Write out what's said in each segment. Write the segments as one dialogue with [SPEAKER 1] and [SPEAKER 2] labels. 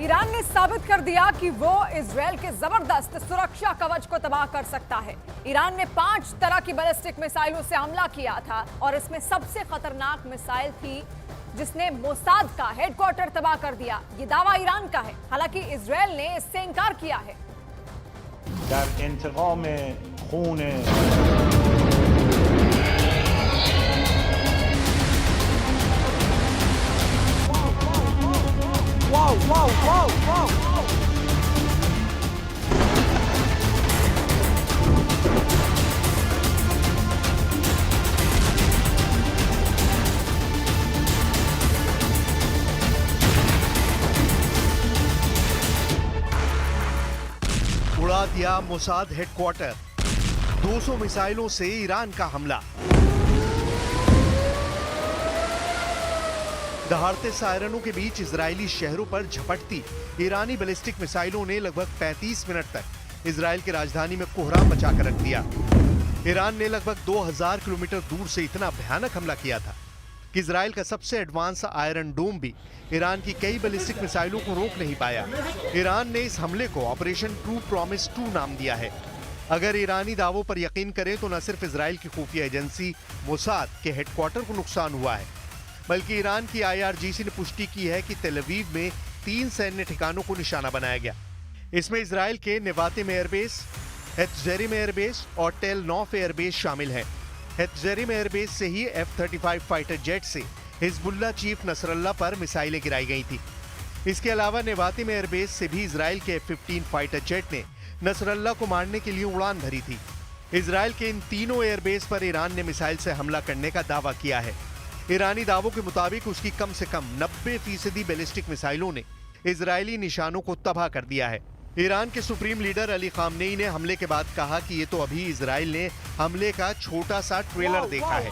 [SPEAKER 1] Iran ने साबित कर दिया कि वो इजरायल के जबरदस्त सुरक्षा कवच को तबाह कर सकता है। ईरान ने 5 तरह की बैलिस्टिक मिसाइलों से हमला किया था और इसमें सबसे खतरनाक मिसाइल थी जिसने मोसाद का हेडक्वार्टर तबाह कर दिया। ये दावा ईरान का है, हालांकि इजरायल ने इससे इंकार किया है।
[SPEAKER 2] उड़ा दिया मोसाद हेडक्वार्टर। 200 मिसाइलों से ईरान का हमला। दहाड़ते सायरनों के बीच इजरायली शहरों पर झपटती ईरानी बैलिस्टिक मिसाइलों ने लगभग 35 मिनट तक इजरायल की राजधानी में कोहराम मचा कर रख दिया। ईरान ने लगभग 2000 किलोमीटर दूर से इतना भयानक हमला किया था कि इजरायल का सबसे एडवांस आयरन डोम भी ईरान की कई बैलिस्टिक मिसाइलों को रोक नहीं पाया। ईरान ने इस हमले को ऑपरेशन ट्रू प्रॉमिस 2 नाम दिया है। अगर ईरानी दावों पर यकीन करें तो न सिर्फ इजरायल की खुफिया एजेंसी मोसाद के हेडक्वार्टर को नुकसान हुआ है, बल्कि ईरान की IRGC ने पुष्टि की है कि तेल अवीव में 3 सैन्य ठिकानों को निशाना बनाया गया। इसमें इजरायल के नेवातिम एयरबेस, हेत्जेरिम एयरबेस और टेल नॉफ एयरबेस शामिल हैं। हेत्जेरिम एयरबेस से ही F-35 फाइटर जेट से हिजबुल्लाह चीफ नसरल्ला पर मिसाइलें गिराई गई थी। इसके अलावा नेवातिम एयरबेस से भी इजरायल के F-15 फाइटर जेट ने नसरल्ला को मारने के लिए उड़ान भरी थी। इजरायल के इन तीनों एयरबेस पर ईरान ने मिसाइल से हमला करने का दावा किया है। ईरानी दावों के मुताबिक उसकी कम से कम 90% बैलिस्टिक मिसाइलों ने इजरायली निशानों को तबाह कर दिया है। ईरान के सुप्रीम लीडर अली खामनेई ने हमले के बाद कहा कि ये तो अभी इजरायल ने हमले का छोटा सा ट्रेलर देखा है।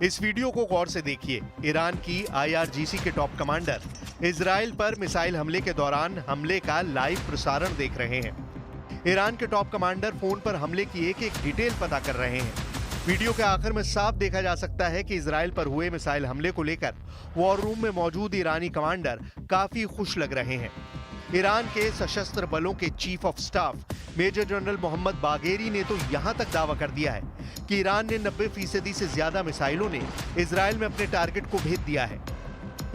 [SPEAKER 2] इस वीडियो को गौर से देखिए। ईरान की IRGC के टॉप कमांडर इजरायल पर मिसाइल हमले के दौरान हमले का लाइव प्रसारण देख रहे हैं। ईरान के टॉप कमांडर फोन पर हमले की एक डिटेल पता कर रहे हैं। वीडियो के आखिर में साफ देखा जा सकता है कि इजरायल पर हुए मिसाइल हमले को लेकर वॉर रूम में मौजूद ईरानी कमांडर काफी खुश लग रहे हैं। ईरान के सशस्त्र बलों के chief of staff major general Mohammad Bagheri ने तो यहां तक दावा कर दिया है कि ईरान ने 90% से ज्यादा मिसाइलों ने इजरायल में अपने टारगेट को भेद दिया है।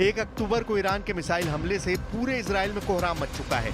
[SPEAKER 2] 1 अक्टूबर को ईरान के मिसाइल हमले से पूरे इजरायल में कोहराम मच चुका है।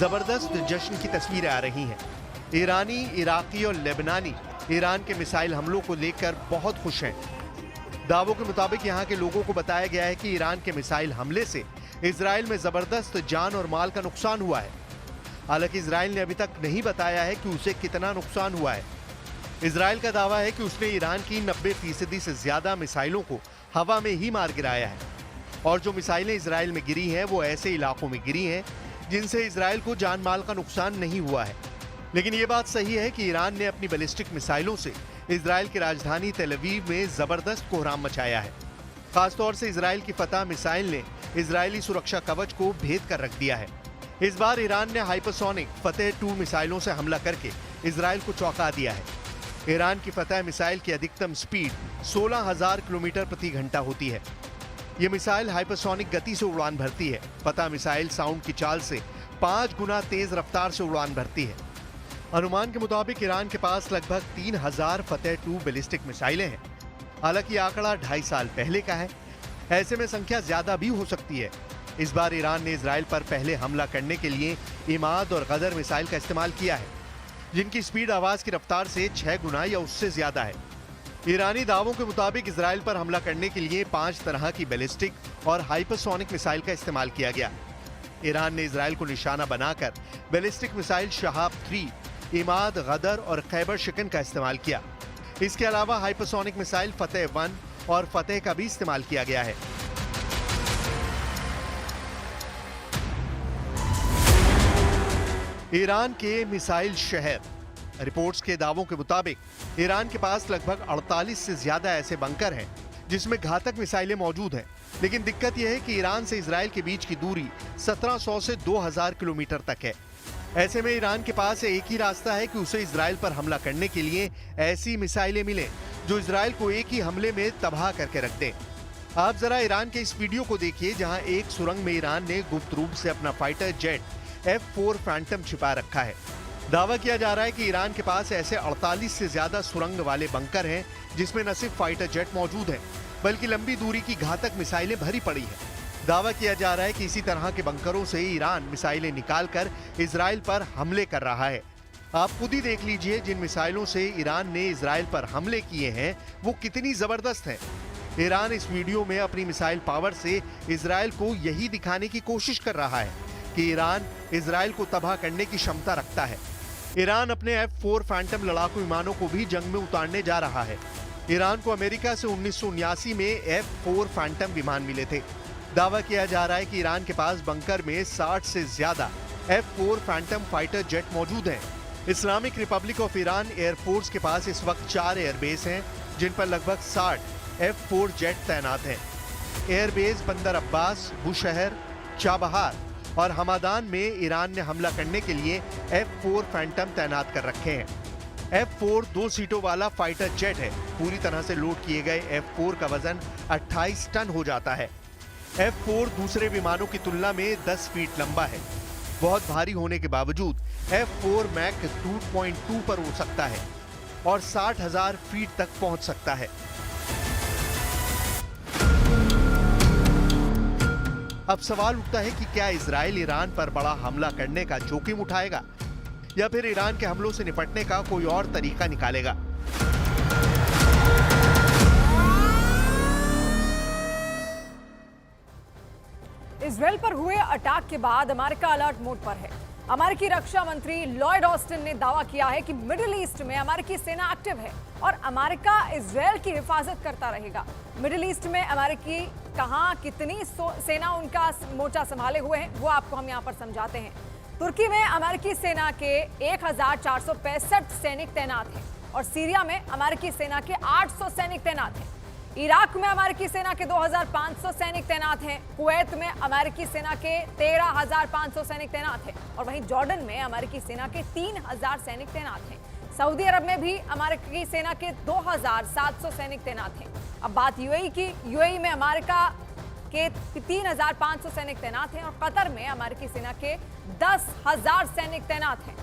[SPEAKER 2] जबरदस्त जश्न की तस्वीरें आ रही हैं। ईरानी, इराकी और लेबनानी ईरान के मिसाइल हमलों को लेकर बहुत खुश हैं। दावों के मुताबिक यहाँ के लोगों को बताया गया है कि ईरान के मिसाइल हमले से इजरायल में जबरदस्त जान और माल का नुकसान हुआ है। हालांकि इजरायल ने अभी तक नहीं बताया है कि उसे कितना नुकसान हुआ है। इजरायल का दावा है कि उसने ईरान की 90% से ज्यादा मिसाइलों को हवा में ही मार गिराया है और जो मिसाइलें इजरायल में गिरी हैं वो ऐसे इलाकों में गिरी हैं जिनसे इजरायल को जान माल का नुकसान नहीं हुआ है। लेकिन ये बात सही है कि ईरान ने अपनी बैलिस्टिक मिसाइलों से इजरायल की राजधानी तेल अवीव में जबरदस्त कोहराम मचाया है। खासतौर से इजरायल की फतह मिसाइल ने इजरायली सुरक्षा कवच को भेद कर रख दिया है। इस बार ईरान ने हाइपरसोनिक फतेह 2 मिसाइलों से हमला करके इजरायल को चौंका दिया है। ईरान की फतह मिसाइल की अधिकतम स्पीड 16,000 किलोमीटर प्रति घंटा होती है। ये मिसाइल हाइपरसोनिक गति से उड़ान भरती है। फतह मिसाइल साउंड की चाल से 5 गुना तेज रफ्तार से उड़ान भरती है। अनुमान के मुताबिक ईरान के पास लगभग 3000 फतेह 2 बैलिस्टिक मिसाइलें हैं। हालांकि आंकड़ा 2.5 साल पहले का है, ऐसे में संख्या ज्यादा भी हो सकती है। इस बार ईरान ने इजरायल पर पहले हमला करने के लिए इमाद और गदर मिसाइल का इस्तेमाल किया है, जिनकी स्पीड आवाज की रफ्तार से 6 गुना या उससे ज्यादा है। ईरानी दावों के मुताबिक इजराइल पर हमला करने के लिए 5 तरह की बैलिस्टिक और हाइपरसोनिक मिसाइल का इस्तेमाल किया गया। ईरान ने इजराइल को निशाना बनाकर बैलिस्टिक मिसाइल शहाब 3, इमाद, गदर और खैबर शिकन का इस्तेमाल किया। इसके अलावा हाइपरसोनिक मिसाइल फतेह 1 और फतेह का भी इस्तेमाल किया गया है। ईरान के मिसाइल शहर। रिपोर्ट्स के दावों के मुताबिक ईरान के पास लगभग 48 से ज्यादा ऐसे बंकर हैं जिसमें घातक मिसाइलें मौजूद हैं। लेकिन दिक्कत यह है कि ईरान से इजराइल के बीच की दूरी 1700 से 2000 किलोमीटर तक है। ऐसे में ईरान के पास एक ही रास्ता है कि उसे इजराइल पर हमला करने के लिए ऐसी मिसाइलें मिलें जो इजराइल को एक ही हमले में तबाह करके रख दें। आप जरा ईरान के इस वीडियो को देखिए जहां एक सुरंग में ईरान ने गुप्त रूप से अपना फाइटर जेट F4 फैंटम छिपा रखा है। दावा किया जा रहा है कि ईरान के पास ऐसे 48 से ज्यादा सुरंग वाले बंकर हैं जिसमें न सिर्फ फाइटर जेट मौजूद हैं बल्कि लंबी दूरी की घातक मिसाइलें भरी पड़ी हैं। दावा किया जा रहा है कि इसी तरह के बंकरों से ईरान मिसाइलें निकालकर इजराइल पर हमले कर रहा है। आप खुद ही देख लीजिए जिन मिसाइलों से ईरान ने इजराइल पर हमले किए हैं वो कितनी जबरदस्त हैं। ईरान इस वीडियो में अपनी मिसाइल पावर से इजराइल को यही दिखाने की कोशिश कर रहा है कि ईरान इजराइल को तबाह करने की क्षमता रखता है। ईरान अपने F4 फैंटम लड़ाकू विमानों को भी जंग में उतारने जा रहा है। ईरान को अमेरिका से 1979 में F4 फैंटम विमान मिले थे। दावा किया जा रहा है कि ईरान के पास बंकर में 60 से ज्यादा F4 फैंटम फाइटर जेट मौजूद हैं। Islamic Republic of Iran air force के पास इस वक्त 4 एयरबेस हैं जिन पर लगभग 60 F4 जेट तैनात हैं। एयरबेस बंदर अब्बास, बुशहर, चाबहार और हमादान में ईरान ने हमला करने के लिए F4 फैंटम तैनात कर रखे हैं। F4 2 सीटों वाला फाइटर जेट है। पूरी तरह से लोड किए गए F4 का वजन 28 टन हो जाता है। F4 दूसरे विमानों की तुलना में 10 फीट लंबा है। बहुत भारी होने के बावजूद F4 मैक 2.2 पर उड़ सकता है और 60,000 फीट तक पहुंच सकता है। अब सवाल उठता है कि क्या इजराइल ईरान पर बड़ा हमला करने का जोखिम उठाएगा या फिर ईरान के हमलों से निपटने का कोई और तरीका निकालेगा।
[SPEAKER 1] इजराइल पर हुए अटैक के बाद अमेरिका अलर्ट मोड पर है। अमेरिकी रक्षा मंत्री लॉयड ऑस्टिन ने दावा किया है कि मिडिल ईस्ट में अमेरिकी सेना एक्टिव है और अमेरिका इजराइल की हिफाजत करता रहेगा। मिडिल ईस्ट में अमेरिकी कहां कितनी सेना उनका मोर्चा संभाले हुए हैं वो आपको हम यहां पर समझाते हैं। तुर्की में अमेरिकी सेना के 1465 सैनिक तैनात हैं और सीरिया में अमेरिकी सेना के 800 सैनिक तैनात हैं। इराक में अमेरिकी सेना के 2500 सैनिक तैनात हैं। कुवैत में अमेरिकी सेना के 13,500 सैनिक तैनात हैं और वहीं जॉर्डन में अमेरिकी सेना के 3,000 सैनिक तैनात हैं। सऊदी अरब में भी अमेरिकी सेना के 2,700 सैनिक तैनात हैं। अब बात यूएई की। यूएई में अमेरिका के 3,500 सैनिक तैनात हैं और कतर में अमेरिकी सेना के 10,000 सैनिक तैनात हैं।